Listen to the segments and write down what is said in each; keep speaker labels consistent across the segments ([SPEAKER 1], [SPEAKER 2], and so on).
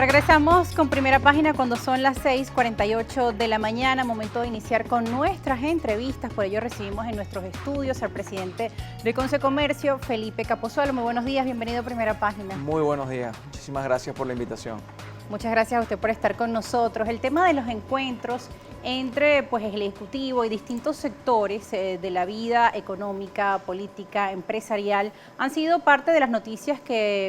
[SPEAKER 1] Regresamos con Primera Página cuando son las 6:48 de la mañana, momento de iniciar con nuestras entrevistas. Por ello recibimos en nuestros estudios al presidente de Concecomercio, Felipe Capozzualo. Muy buenos días, bienvenido a Primera Página.
[SPEAKER 2] Muy buenos días, muchísimas gracias por la invitación.
[SPEAKER 1] Muchas gracias a usted por estar con nosotros. El tema de los encuentros entre el Ejecutivo y distintos sectores de la vida económica, política, empresarial, han sido parte de las noticias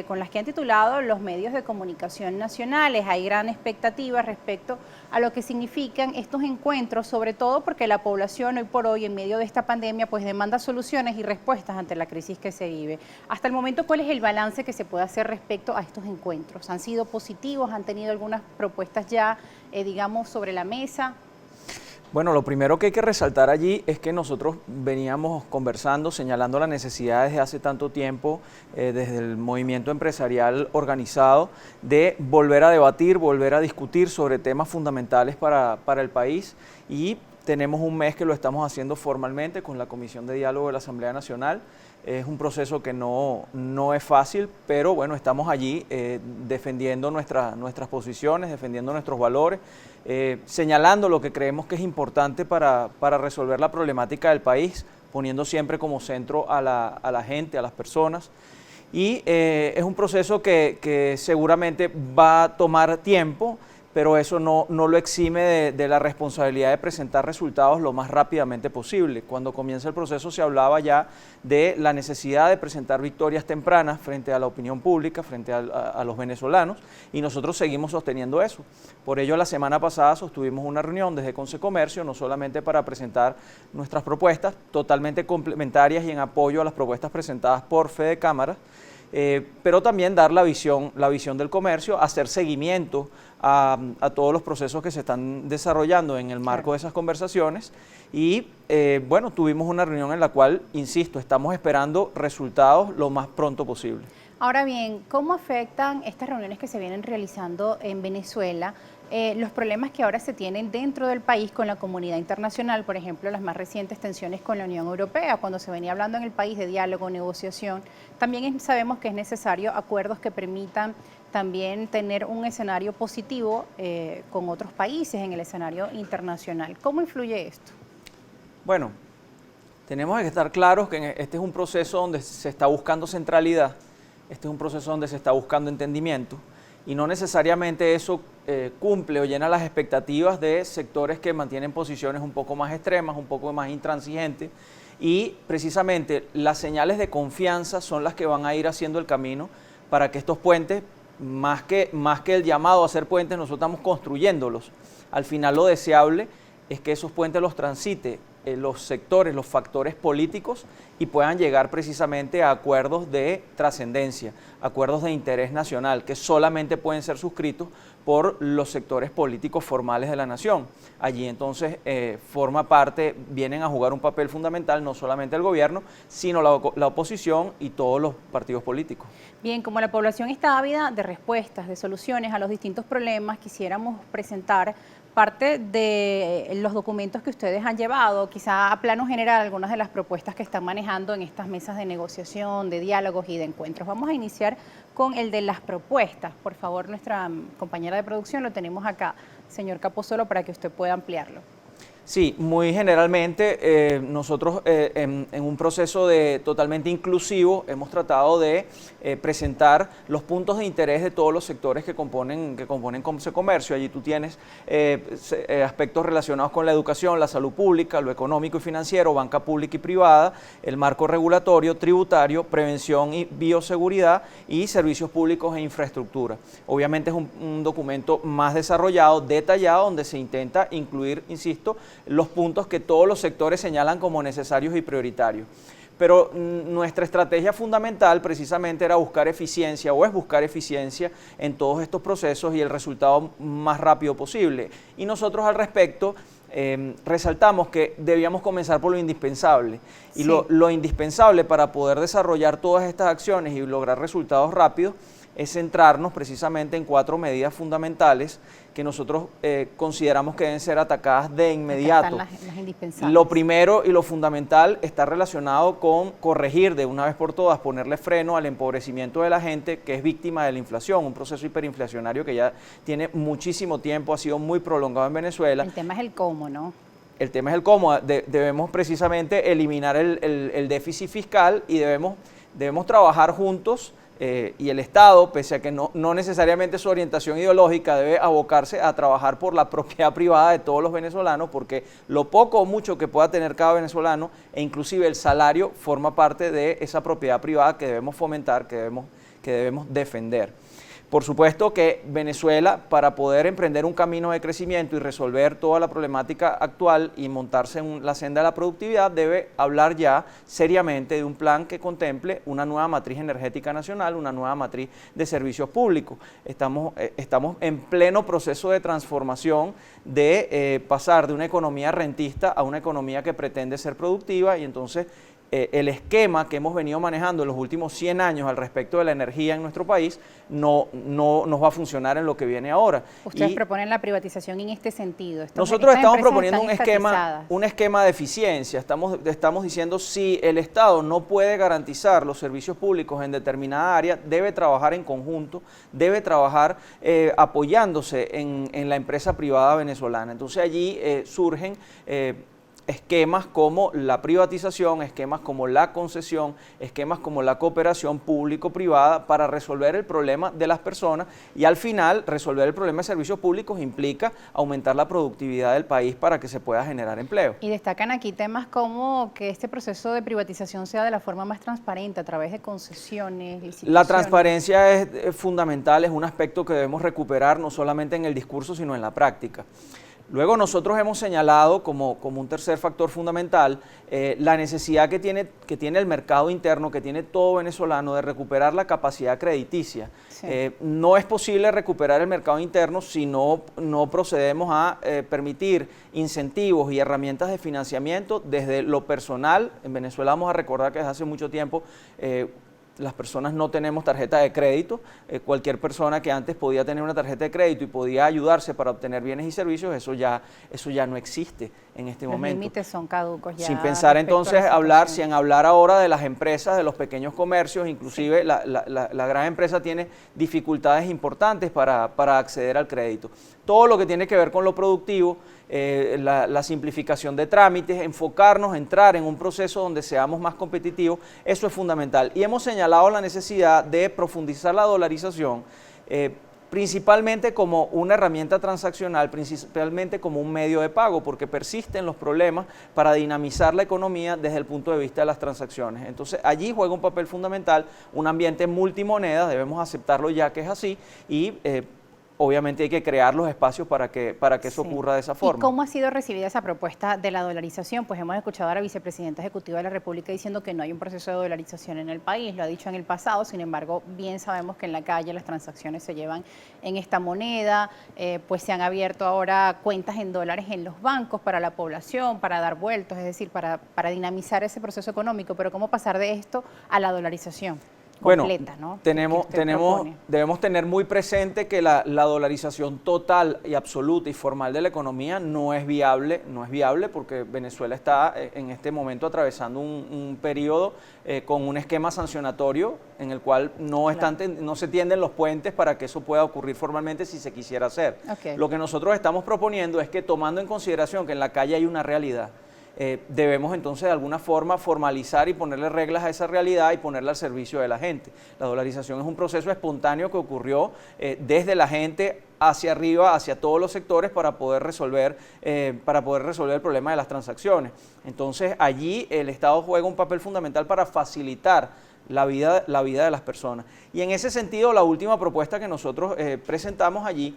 [SPEAKER 1] con las que han titulado los medios de comunicación nacionales. Hay gran expectativa respecto a lo que significan estos encuentros, sobre todo porque la población hoy por hoy, en medio de esta pandemia, demanda soluciones y respuestas ante la crisis que se vive. Hasta el momento, ¿cuál es el balance que se puede hacer respecto a estos encuentros? ¿Han sido positivos? ¿Han tenido algunas propuestas ya, digamos, sobre la mesa?
[SPEAKER 2] Bueno, lo primero que hay que resaltar allí es que nosotros veníamos conversando, señalando la necesidad desde hace tanto tiempo, desde el movimiento empresarial organizado, de volver a debatir, volver a discutir sobre temas fundamentales para el país, y tenemos un mes que lo estamos haciendo formalmente con la Comisión de Diálogo de la Asamblea Nacional. Es un proceso que no es fácil, pero bueno, estamos allí defendiendo nuestras posiciones, defendiendo nuestros valores, señalando lo que creemos que es importante para resolver la problemática del país, poniendo siempre como centro a la gente, a las personas. Y es un proceso que seguramente va a tomar tiempo, pero eso no lo exime de la responsabilidad de presentar resultados lo más rápidamente posible. Cuando comienza el proceso se hablaba ya de la necesidad de presentar victorias tempranas frente a la opinión pública, frente a los venezolanos, y nosotros seguimos sosteniendo eso. Por ello, la semana pasada sostuvimos una reunión desde Concecomercio, no solamente para presentar nuestras propuestas, totalmente complementarias y en apoyo a las propuestas presentadas por Fede Cámara, pero también dar la visión del comercio, hacer seguimiento a todos los procesos que se están desarrollando en el marco de esas conversaciones. Y bueno, tuvimos una reunión en la cual, insisto, estamos esperando resultados lo más pronto posible.
[SPEAKER 1] Ahora bien, ¿cómo afectan estas reuniones que se vienen realizando en Venezuela los problemas que ahora se tienen dentro del país con la comunidad internacional? Por ejemplo, las más recientes tensiones con la Unión Europea, cuando se venía hablando en el país de diálogo, negociación. También sabemos que es necesario acuerdos que permitan también tener un escenario positivo con otros países en el escenario internacional. ¿Cómo influye esto?
[SPEAKER 2] Bueno, tenemos que estar claros que este es un proceso donde se está buscando centralidad, este es un proceso donde se está buscando entendimiento, y no necesariamente eso cumple o llena las expectativas de sectores que mantienen posiciones un poco más extremas, un poco más intransigentes, y precisamente las señales de confianza son las que van a ir haciendo el camino para que estos puentes, más que el llamado a hacer puentes, nosotros estamos construyéndolos. Al final lo deseable es que esos puentes los transite los sectores, los factores políticos, y puedan llegar precisamente a acuerdos de trascendencia, acuerdos de interés nacional, que solamente pueden ser suscritos por los sectores políticos formales de la nación. Allí entonces vienen a jugar un papel fundamental no solamente el gobierno, sino la oposición y todos los partidos políticos.
[SPEAKER 1] Bien, como la población está ávida de respuestas, de soluciones a los distintos problemas, quisiéramos presentar parte de los documentos que ustedes han llevado, quizá a plano general, algunas de las propuestas que están manejando en estas mesas de negociación, de diálogos y de encuentros. Vamos a iniciar con el de las propuestas. Por favor, nuestra compañera de producción, lo tenemos acá, señor Capozzualo, para que usted pueda ampliarlo.
[SPEAKER 2] Sí, muy generalmente nosotros en un proceso totalmente inclusivo hemos tratado de presentar los puntos de interés de todos los sectores que componen Concecomercio. Allí tú tienes aspectos relacionados con la educación, la salud pública, lo económico y financiero, banca pública y privada, el marco regulatorio, tributario, prevención y bioseguridad y servicios públicos e infraestructura. Obviamente es un documento más desarrollado, detallado, donde se intenta incluir, insisto, los puntos que todos los sectores señalan como necesarios y prioritarios. Pero nuestra estrategia fundamental precisamente era buscar eficiencia, o es buscar eficiencia en todos estos procesos y el resultado más rápido posible. Y nosotros al respecto resaltamos que debíamos comenzar por lo indispensable. Y lo indispensable para poder desarrollar todas estas acciones y lograr resultados rápidos es centrarnos precisamente en 4 medidas fundamentales que nosotros consideramos que deben ser atacadas de inmediato.
[SPEAKER 1] Las indispensables.
[SPEAKER 2] Lo primero y lo fundamental está relacionado con corregir de una vez por todas, ponerle freno al empobrecimiento de la gente que es víctima de la inflación, un proceso hiperinflacionario que ya tiene muchísimo tiempo, ha sido muy prolongado en Venezuela.
[SPEAKER 1] El tema es el cómo, ¿no?
[SPEAKER 2] El tema es el cómo. Debemos precisamente eliminar el déficit fiscal y debemos trabajar juntos. Y el Estado, pese a que no necesariamente su orientación ideológica, debe abocarse a trabajar por la propiedad privada de todos los venezolanos, porque lo poco o mucho que pueda tener cada venezolano, e inclusive el salario, forma parte de esa propiedad privada que debemos fomentar, que debemos defender. Por supuesto que Venezuela, para poder emprender un camino de crecimiento y resolver toda la problemática actual y montarse en la senda de la productividad, debe hablar ya seriamente de un plan que contemple una nueva matriz energética nacional, una nueva matriz de servicios públicos. Estamos en pleno proceso de transformación de pasar de una economía rentista a una economía que pretende ser productiva, y entonces el esquema que hemos venido manejando en los últimos 100 años al respecto de la energía en nuestro país no nos va a funcionar en lo que viene ahora.
[SPEAKER 1] Ustedes proponen la privatización en este sentido.
[SPEAKER 2] Nosotros estamos proponiendo un esquema de eficiencia. Estamos diciendo, si el Estado no puede garantizar los servicios públicos en determinada área, debe trabajar en conjunto, debe trabajar apoyándose en la empresa privada venezolana. Entonces allí surgen esquemas como la privatización, esquemas como la concesión, esquemas como la cooperación público-privada para resolver el problema de las personas, y al final resolver el problema de servicios públicos implica aumentar la productividad del país para que se pueda generar empleo.
[SPEAKER 1] Y destacan aquí temas como que este proceso de privatización sea de la forma más transparente, a través de concesiones, licitaciones.
[SPEAKER 2] La transparencia es fundamental, es un aspecto que debemos recuperar no solamente en el discurso, sino en la práctica. Luego nosotros hemos señalado como un tercer factor fundamental la necesidad que tiene el mercado interno, que tiene todo venezolano, de recuperar la capacidad crediticia. Sí. No es posible recuperar el mercado interno si no procedemos a permitir incentivos y herramientas de financiamiento desde lo personal. En Venezuela vamos a recordar que desde hace mucho tiempo las personas no tenemos tarjeta de crédito. Cualquier persona que antes podía tener una tarjeta de crédito y podía ayudarse para obtener bienes y servicios, eso ya no existe en este momento.
[SPEAKER 1] Los límites son caducos ya.
[SPEAKER 2] Sin pensar entonces sin hablar ahora de las empresas, de los pequeños comercios, inclusive sí. la gran empresa tiene dificultades importantes para acceder al crédito. Todo lo que tiene que ver con lo productivo, la simplificación de trámites, enfocarnos, entrar en un proceso donde seamos más competitivos, eso es fundamental. Y hemos señalado la necesidad de profundizar la dolarización, principalmente como una herramienta transaccional, principalmente como un medio de pago, porque persisten los problemas para dinamizar la economía desde el punto de vista de las transacciones. Entonces allí juega un papel fundamental un ambiente multimoneda, debemos aceptarlo ya que es así, y obviamente hay que crear los espacios para que eso ocurra de esa forma.
[SPEAKER 1] ¿Y cómo ha sido recibida esa propuesta de la dolarización? Pues hemos escuchado a la vicepresidenta ejecutiva de la República diciendo que no hay un proceso de dolarización en el país, lo ha dicho en el pasado. Sin embargo, bien sabemos que en la calle las transacciones se llevan en esta moneda, pues se han abierto ahora cuentas en dólares en los bancos para la población, para dar vueltos, es decir, para dinamizar ese proceso económico. Pero ¿cómo pasar de esto a la dolarización completa,
[SPEAKER 2] ¿no?
[SPEAKER 1] Bueno,
[SPEAKER 2] debemos tener muy presente que la dolarización total y absoluta y formal de la economía no es viable porque Venezuela está en este momento atravesando un periodo con un esquema sancionatorio en el cual no se tienden los puentes para que eso pueda ocurrir formalmente si se quisiera hacer. Okay. Lo que nosotros estamos proponiendo es que, tomando en consideración que en la calle hay una realidad, debemos entonces de alguna forma formalizar y ponerle reglas a esa realidad y ponerla al servicio de la gente. La dolarización es un proceso espontáneo que ocurrió desde la gente hacia arriba, hacia todos los sectores, para poder resolver el problema de las transacciones. Entonces allí el Estado juega un papel fundamental para facilitar la vida de las personas. Y en ese sentido, la última propuesta que nosotros presentamos allí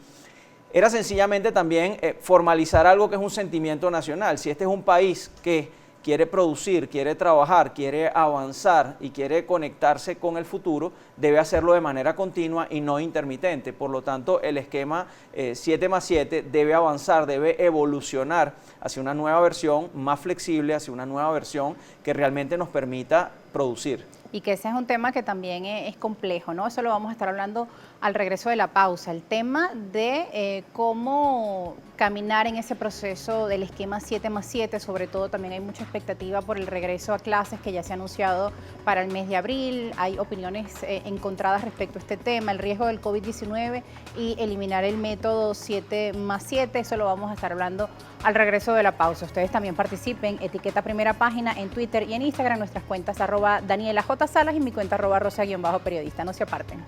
[SPEAKER 2] era sencillamente también formalizar algo que es un sentimiento nacional. Si este es un país que quiere producir, quiere trabajar, quiere avanzar y quiere conectarse con el futuro, debe hacerlo de manera continua y no intermitente. Por lo tanto, el esquema 7+7 debe avanzar, debe evolucionar hacia una nueva versión más flexible, hacia una nueva versión que realmente nos permita producir.
[SPEAKER 1] y que ese es un tema que también es complejo, ¿no? Eso lo vamos a estar hablando al regreso de la pausa. El tema de cómo caminar en ese proceso del esquema 7+7, sobre todo también hay mucha expectativa por el regreso a clases que ya se ha anunciado para el mes de abril. Hay opiniones encontradas respecto a este tema, el riesgo del COVID-19 y eliminar el método 7+7. Eso lo vamos a estar hablando al regreso de la pausa. Ustedes también participen, etiqueta Primera Página en Twitter y en Instagram, nuestras cuentas @DanielaJSalas y mi cuenta @Rosa_periodista. No se aparten.